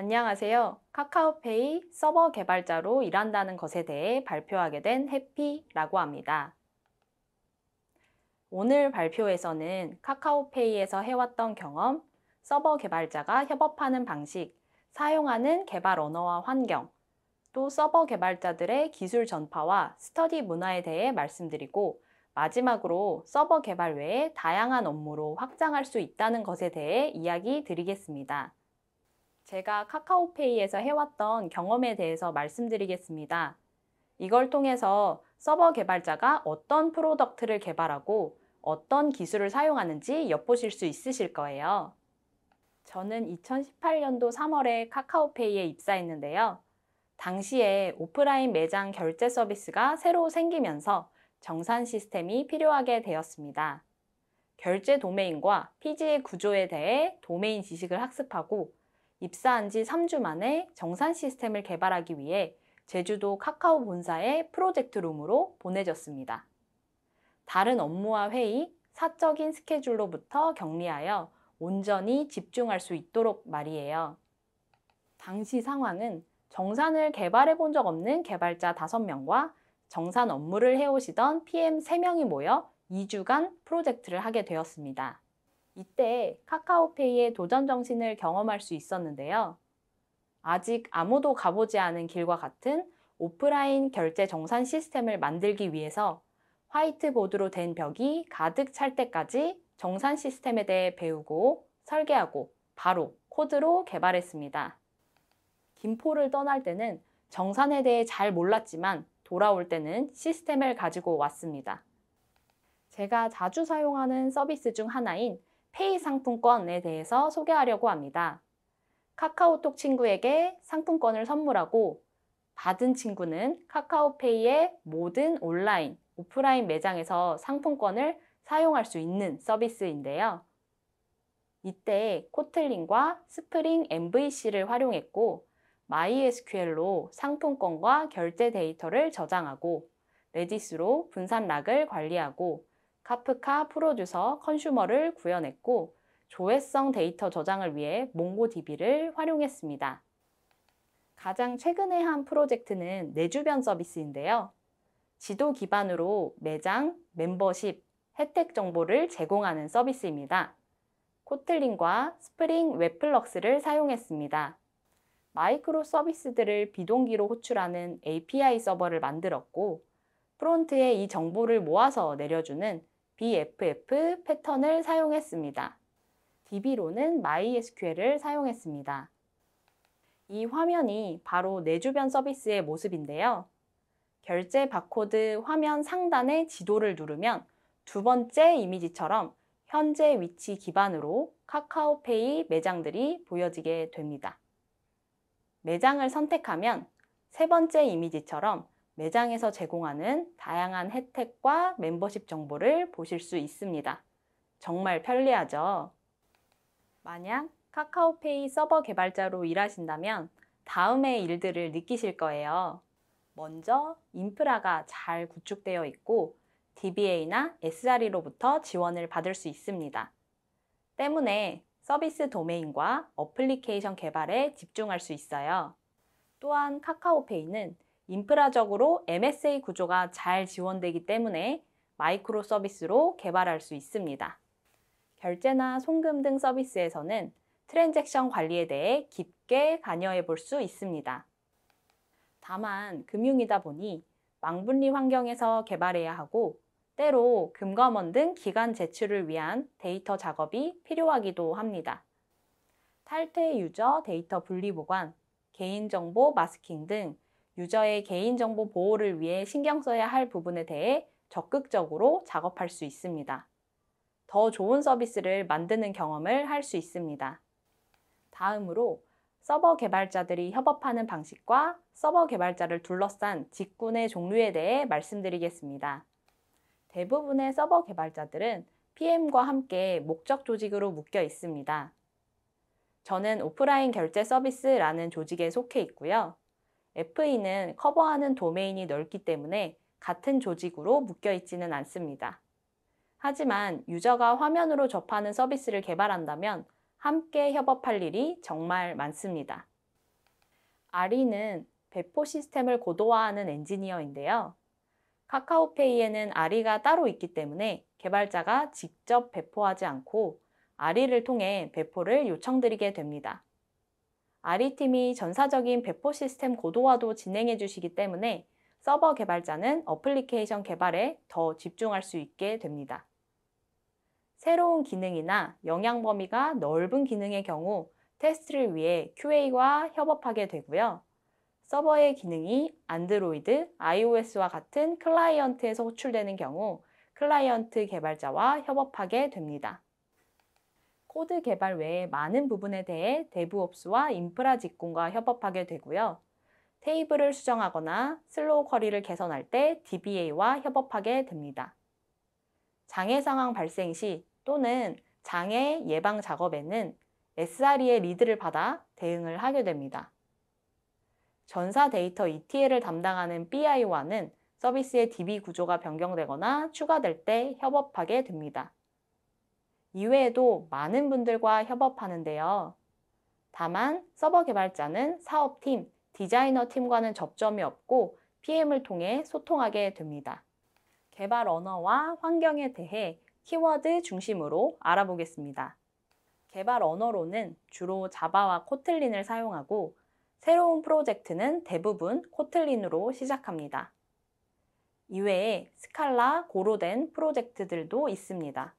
안녕하세요. 카카오페이 서버 개발자로 일한다는 것에 대해 발표하게 된 해피라고 합니다. 오늘 발표에서는 카카오페이에서 해왔던 경험, 서버 개발자가 협업하는 방식, 사용하는 개발 언어와 환경, 또 서버 개발자들의 기술 전파와 스터디 문화에 대해 말씀드리고, 마지막으로 서버 개발 외에 다양한 업무로 확장할 수 있다는 것에 대해 이야기 드리겠습니다. 제가 카카오페이에서 해왔던 경험에 대해서 말씀드리겠습니다. 이걸 통해서 서버 개발자가 어떤 프로덕트를 개발하고 어떤 기술을 사용하는지 엿보실 수 있으실 거예요. 저는 2018년도 3월에 카카오페이에 입사했는데요. 당시에 오프라인 매장 결제 서비스가 새로 생기면서 정산 시스템이 필요하게 되었습니다. 결제 도메인과 PG의 구조에 대해 도메인 지식을 학습하고 입사한 지 3주 만에 정산 시스템을 개발하기 위해 제주도 카카오 본사의 프로젝트룸으로 보내졌습니다. 다른 업무와 회의, 사적인 스케줄로부터 격리하여 온전히 집중할 수 있도록 말이에요. 당시 상황은 정산을 개발해 본 적 없는 개발자 5명과 정산 업무를 해오시던 PM 3명이 모여 2주간 프로젝트를 하게 되었습니다. 이때 카카오페이의 도전 정신을 경험할 수 있었는데요. 아직 아무도 가보지 않은 길과 같은 오프라인 결제 정산 시스템을 만들기 위해서 화이트보드로 된 벽이 가득 찰 때까지 정산 시스템에 대해 배우고 설계하고 바로 코드로 개발했습니다. 김포를 떠날 때는 정산에 대해 잘 몰랐지만 돌아올 때는 시스템을 가지고 왔습니다. 제가 자주 사용하는 서비스 중 하나인 페이 상품권에 대해서 소개하려고 합니다. 카카오톡 친구에게 상품권을 선물하고 받은 친구는 카카오페이의 모든 온라인, 오프라인 매장에서 상품권을 사용할 수 있는 서비스인데요. 이때 코틀린과 스프링 MVC를 활용했고 MySQL로 상품권과 결제 데이터를 저장하고 레디스로 분산 락을 관리하고 카프카 프로듀서 컨슈머를 구현했고 조회성 데이터 저장을 위해 몽고DB를 활용했습니다. 가장 최근에 한 프로젝트는 내주변 서비스인데요. 지도 기반으로 매장, 멤버십, 혜택 정보를 제공하는 서비스입니다. 코틀린과 스프링 웹플럭스를 사용했습니다. 마이크로 서비스들을 비동기로 호출하는 API 서버를 만들었고 프론트에 이 정보를 모아서 내려주는 BFF 패턴을 사용했습니다. DB로는 MySQL을 사용했습니다. 이 화면이 바로 내주변 서비스의 모습인데요. 결제 바코드 화면 상단의 지도를 누르면 두 번째 이미지처럼 현재 위치 기반으로 카카오페이 매장들이 보여지게 됩니다. 매장을 선택하면 세 번째 이미지처럼 매장에서 제공하는 다양한 혜택과 멤버십 정보를 보실 수 있습니다. 정말 편리하죠? 만약 카카오페이 서버 개발자로 일하신다면 다음의 일들을 느끼실 거예요. 먼저 인프라가 잘 구축되어 있고 DBA나 SRE로부터 지원을 받을 수 있습니다. 때문에 서비스 도메인과 어플리케이션 개발에 집중할 수 있어요. 또한 카카오페이는 인프라적으로 MSA 구조가 잘 지원되기 때문에 마이크로 서비스로 개발할 수 있습니다. 결제나 송금 등 서비스에서는 트랜잭션 관리에 대해 깊게 관여해 볼 수 있습니다. 다만 금융이다 보니 망분리 환경에서 개발해야 하고 때로 금감원 등 기관 제출을 위한 데이터 작업이 필요하기도 합니다. 탈퇴 유저 데이터 분리 보관, 개인정보 마스킹 등 유저의 개인정보 보호를 위해 신경 써야 할 부분에 대해 적극적으로 작업할 수 있습니다. 더 좋은 서비스를 만드는 경험을 할 수 있습니다. 다음으로 서버 개발자들이 협업하는 방식과 서버 개발자를 둘러싼 직군의 종류에 대해 말씀드리겠습니다. 대부분의 서버 개발자들은 PM과 함께 목적 조직으로 묶여 있습니다. 저는 오프라인 결제 서비스라는 조직에 속해 있고요. FE는 커버하는 도메인이 넓기 때문에 같은 조직으로 묶여 있지는 않습니다. 하지만 유저가 화면으로 접하는 서비스를 개발한다면 함께 협업할 일이 정말 많습니다. 아리는 배포 시스템을 고도화하는 엔지니어인데요. 카카오페이에는 아리가 따로 있기 때문에 개발자가 직접 배포하지 않고 아리를 통해 배포를 요청드리게 됩니다. 아리팀이 전사적인 배포 시스템 고도화도 진행해 주시기 때문에 서버 개발자는 어플리케이션 개발에 더 집중할 수 있게 됩니다. 새로운 기능이나 영향 범위가 넓은 기능의 경우 테스트를 위해 QA와 협업하게 되고요. 서버의 기능이 안드로이드, iOS와 같은 클라이언트에서 호출되는 경우 클라이언트 개발자와 협업하게 됩니다. 코드 개발 외에 많은 부분에 대해 데브옵스와 인프라 직군과 협업하게 되고요. 테이블을 수정하거나 슬로우 쿼리를 개선할 때 DBA와 협업하게 됩니다. 장애 상황 발생 시 또는 장애 예방 작업에는 SRE의 리드를 받아 대응을 하게 됩니다. 전사 데이터 ETL을 담당하는 BI와는 서비스의 DB 구조가 변경되거나 추가될 때 협업하게 됩니다. 이외에도 많은 분들과 협업하는데요. 다만 서버 개발자는 사업팀, 디자이너 팀과는 접점이 없고 PM을 통해 소통하게 됩니다. 개발 언어와 환경에 대해 키워드 중심으로 알아보겠습니다. 개발 언어로는 주로 자바와 코틀린을 사용하고 새로운 프로젝트는 대부분 코틀린으로 시작합니다. 이외에 스칼라, 고로 된 프로젝트들도 있습니다.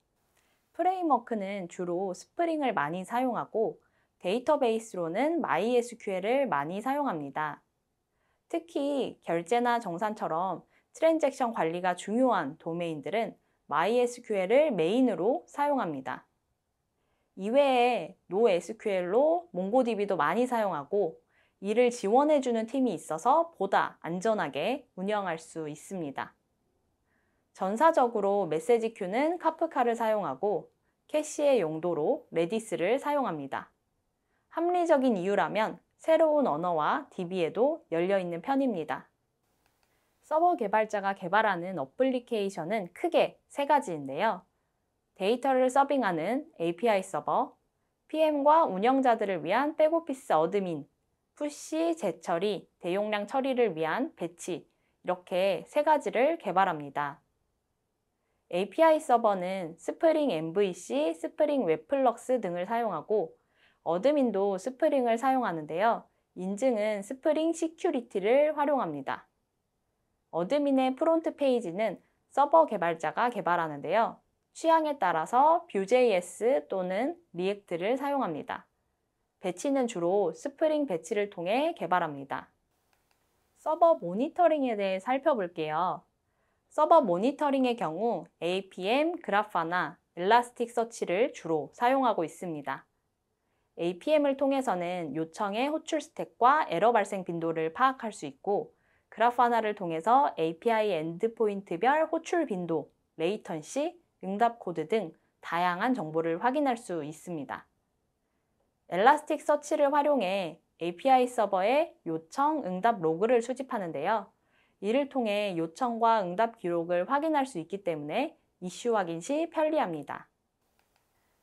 프레임워크는 주로 스프링을 많이 사용하고 데이터베이스로는 MySQL을 많이 사용합니다. 특히 결제나 정산처럼 트랜잭션 관리가 중요한 도메인들은 MySQL을 메인으로 사용합니다. 이외에 NoSQL로 몽고DB도 많이 사용하고 이를 지원해주는 팀이 있어서 보다 안전하게 운영할 수 있습니다. 전사적으로 메시지 큐는 카프카를 사용하고 캐시의 용도로 레디스를 사용합니다. 합리적인 이유라면 새로운 언어와 DB에도 열려있는 편입니다. 서버 개발자가 개발하는 어플리케이션은 크게 세 가지인데요. 데이터를 서빙하는 API 서버, PM과 운영자들을 위한 백오피스 어드민, 푸시, 재처리, 대용량 처리를 위한 배치, 이렇게 세 가지를 개발합니다. API 서버는 스프링 MVC, 스프링 웹플럭스 등을 사용하고 어드민도 스프링을 사용하는데요. 인증은 스프링 시큐리티를 활용합니다. 어드민의 프론트 페이지는 서버 개발자가 개발하는데요. 취향에 따라서 Vue.js 또는 리액트를 사용합니다. 배치는 주로 스프링 배치를 통해 개발합니다. 서버 모니터링에 대해 살펴볼게요. 서버 모니터링의 경우 APM, 그라파나, 엘라스틱서치를 주로 사용하고 있습니다. APM을 통해서는 요청의 호출 스택과 에러 발생 빈도를 파악할 수 있고 그라파나를 통해서 API 엔드포인트별 호출 빈도, 레이턴시, 응답 코드 등 다양한 정보를 확인할 수 있습니다. 엘라스틱서치를 활용해 API 서버에 요청, 응답 로그를 수집하는데요. 이를 통해 요청과 응답 기록을 확인할 수 있기 때문에 이슈 확인 시 편리합니다.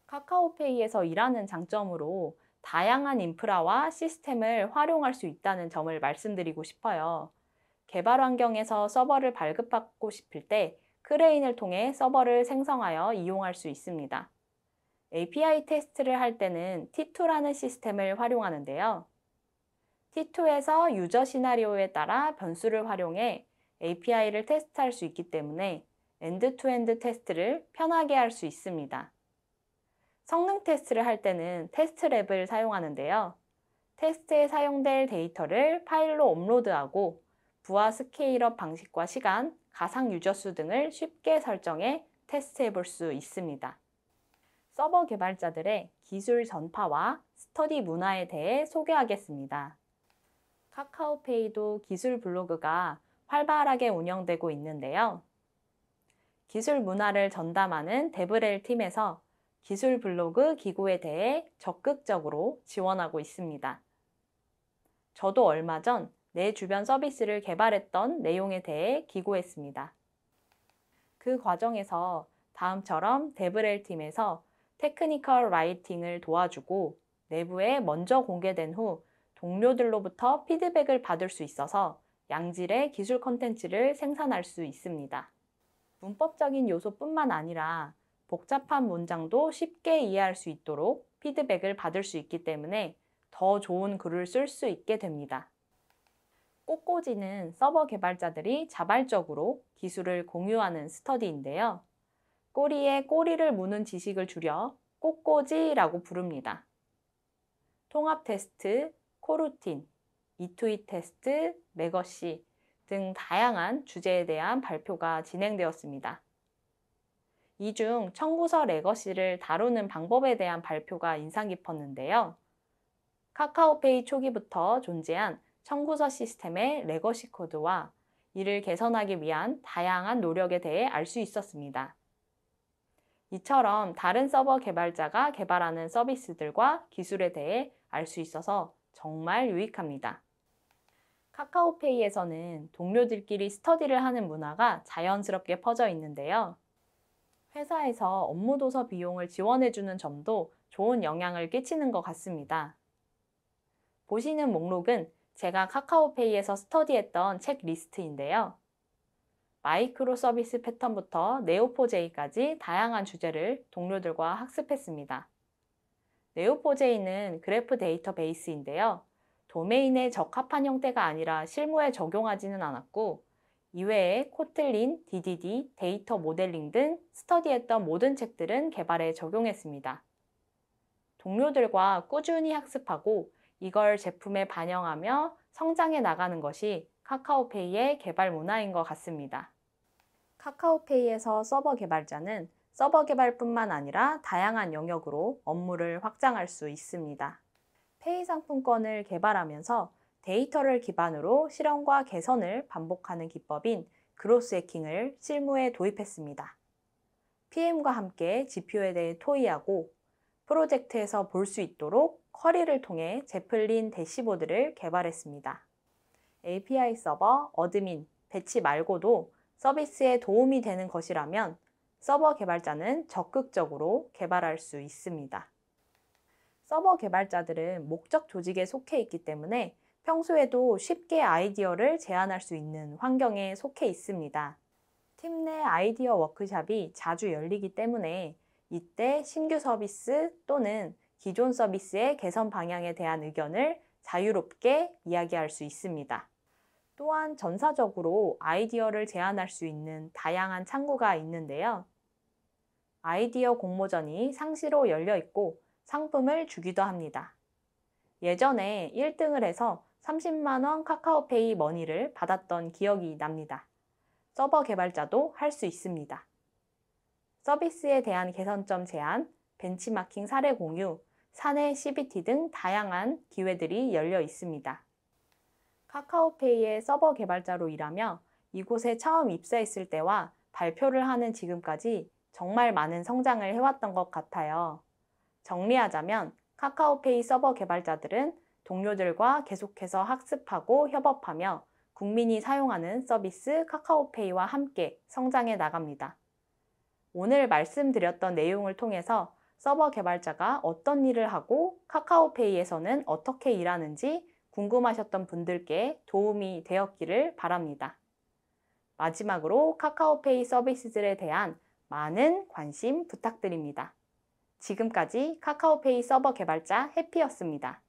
카카오페이에서 일하는 장점으로 다양한 인프라와 시스템을 활용할 수 있다는 점을 말씀드리고 싶어요. 개발 환경에서 서버를 발급받고 싶을 때 크레인을 통해 서버를 생성하여 이용할 수 있습니다. API 테스트를 할 때는 T2라는 시스템을 활용하는데요. T2에서 유저 시나리오에 따라 변수를 활용해 API를 테스트할 수 있기 때문에 엔드-투-엔드 테스트를 편하게 할 수 있습니다. 성능 테스트를 할 때는 테스트랩을 사용하는데요. 테스트에 사용될 데이터를 파일로 업로드하고 부하 스케일업 방식과 시간, 가상 유저 수 등을 쉽게 설정해 테스트해 볼 수 있습니다. 서버 개발자들의 기술 전파와 스터디 문화에 대해 소개하겠습니다. 카카오페이도 기술 블로그가 활발하게 운영되고 있는데요. 기술 문화를 전담하는 데브렐 팀에서 기술 블로그 기고에 대해 적극적으로 지원하고 있습니다. 저도 얼마 전 내 주변 서비스를 개발했던 내용에 대해 기고했습니다. 그 과정에서 다음처럼 데브렐 팀에서 테크니컬 라이팅을 도와주고 내부에 먼저 공개된 후 동료들로부터 피드백을 받을 수 있어서 양질의 기술 콘텐츠를 생산할 수 있습니다. 문법적인 요소뿐만 아니라 복잡한 문장도 쉽게 이해할 수 있도록 피드백을 받을 수 있기 때문에 더 좋은 글을 쓸 수 있게 됩니다. 꼬꼬지는 서버 개발자들이 자발적으로 기술을 공유하는 스터디인데요. 꼬리에 꼬리를 무는 지식을 줄여 꼬꼬지라고 부릅니다. 통합 테스트, 코루틴, 이투잇 테스트, 레거시 등 다양한 주제에 대한 발표가 진행되었습니다. 이 중 청구서 레거시를 다루는 방법에 대한 발표가 인상 깊었는데요. 카카오페이 초기부터 존재한 청구서 시스템의 레거시 코드와 이를 개선하기 위한 다양한 노력에 대해 알 수 있었습니다. 이처럼 다른 서버 개발자가 개발하는 서비스들과 기술에 대해 알 수 있어서 정말 유익합니다. 카카오페이에서는 동료들끼리 스터디를 하는 문화가 자연스럽게 퍼져 있는데요. 회사에서 업무 도서 비용을 지원해주는 점도 좋은 영향을 끼치는 것 같습니다. 보시는 목록은 제가 카카오페이에서 스터디했던 책 리스트인데요. 마이크로 서비스 패턴부터 네오포제이까지 다양한 주제를 동료들과 학습했습니다. 네오포제이는 그래프 데이터베이스인데요. 도메인에 적합한 형태가 아니라 실무에 적용하지는 않았고 이외에 코틀린, DDD, 데이터 모델링 등 스터디했던 모든 책들은 개발에 적용했습니다. 동료들과 꾸준히 학습하고 이걸 제품에 반영하며 성장해 나가는 것이 카카오페이의 개발 문화인 것 같습니다. 카카오페이에서 서버 개발자는 서버 개발뿐만 아니라 다양한 영역으로 업무를 확장할 수 있습니다. 페이 상품권을 개발하면서 데이터를 기반으로 실험과 개선을 반복하는 기법인 그로스 해킹을 실무에 도입했습니다. PM과 함께 지표에 대해 토의하고 프로젝트에서 볼 수 있도록 쿼리를 통해 재플린 대시보드를 개발했습니다. API 서버, 어드민, 배치 말고도 서비스에 도움이 되는 것이라면 서버 개발자는 적극적으로 개발할 수 있습니다. 서버 개발자들은 목적 조직에 속해 있기 때문에 평소에도 쉽게 아이디어를 제안할 수 있는 환경에 속해 있습니다. 팀 내 아이디어 워크숍이 자주 열리기 때문에 이때 신규 서비스 또는 기존 서비스의 개선 방향에 대한 의견을 자유롭게 이야기할 수 있습니다. 또한 전사적으로 아이디어를 제안할 수 있는 다양한 창구가 있는데요. 아이디어 공모전이 상시로 열려 있고 상품을 주기도 합니다. 예전에 1등을 해서 30만 원 카카오페이 머니를 받았던 기억이 납니다. 서버 개발자도 할 수 있습니다. 서비스에 대한 개선점 제안, 벤치마킹 사례 공유, 사내 CBT 등 다양한 기회들이 열려 있습니다. 카카오페이의 서버 개발자로 일하며 이곳에 처음 입사했을 때와 발표를 하는 지금까지 정말 많은 성장을 해왔던 것 같아요. 정리하자면 카카오페이 서버 개발자들은 동료들과 계속해서 학습하고 협업하며 국민이 사용하는 서비스 카카오페이와 함께 성장해 나갑니다. 오늘 말씀드렸던 내용을 통해서 서버 개발자가 어떤 일을 하고 카카오페이에서는 어떻게 일하는지 궁금하셨던 분들께 도움이 되었기를 바랍니다. 마지막으로 카카오페이 서비스들에 대한 많은 관심 부탁드립니다. 지금까지 카카오페이 서버 개발자 해피였습니다.